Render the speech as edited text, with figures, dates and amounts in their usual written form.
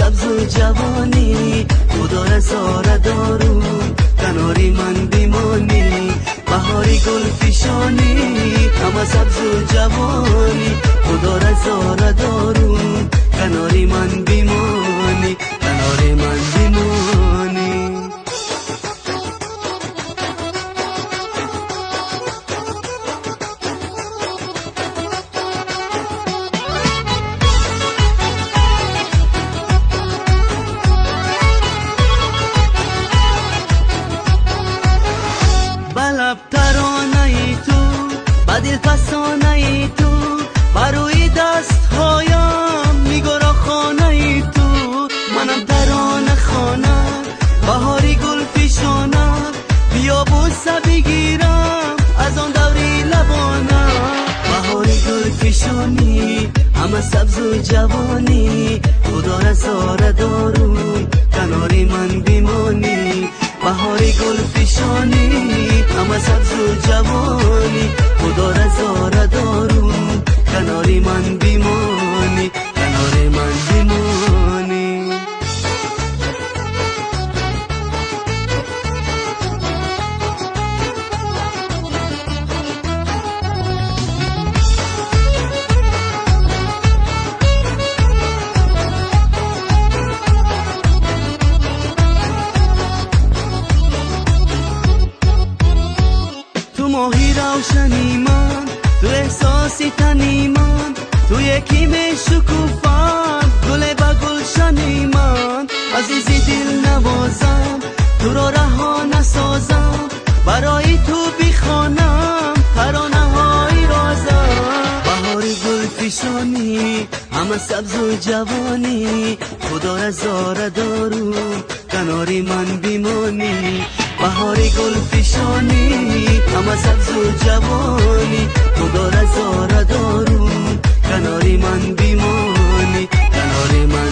سبز و جوانی، خدا رزاره دارو کناری من بیمانی. بهاری گل فشانی، همه سبز و جوانی، خدا رزاره دارو کناری من بیمانی، کناری من بیمانی. بلب ترانه ای تو، بدل فسانه ای تو، بروی دست هایم میگرا خانه ای تو. منم ترانه خانه، بهاری گل پیشانه، بیا بوسه بگیرم از آن دوری لبانه. بهاری گل پیشانی، همه سبز و جوانی، خدا رزاره دارو کناری من بیمانی. بهاری گل پیشانی، همه سبز و جوانی، خدا رزاره دارو کناری من بیمانی، کناری من بیمانی. ماهی روشنی من، تو احساسی تنی من، تو یکی می شکوفم گل با گلشنی من. عزیزی دل نوازم، تو را رها نسازم، برای تو بخوانم ترانه های رازم. بهاری گل پیشانی، همه سبز و جوانی، خدا رزاره دارو کناری من بیمانی. بهاری گل پیشانی، همه سبز و جوانی، خدا رزاره دارو کناری من بیمانی، کناری من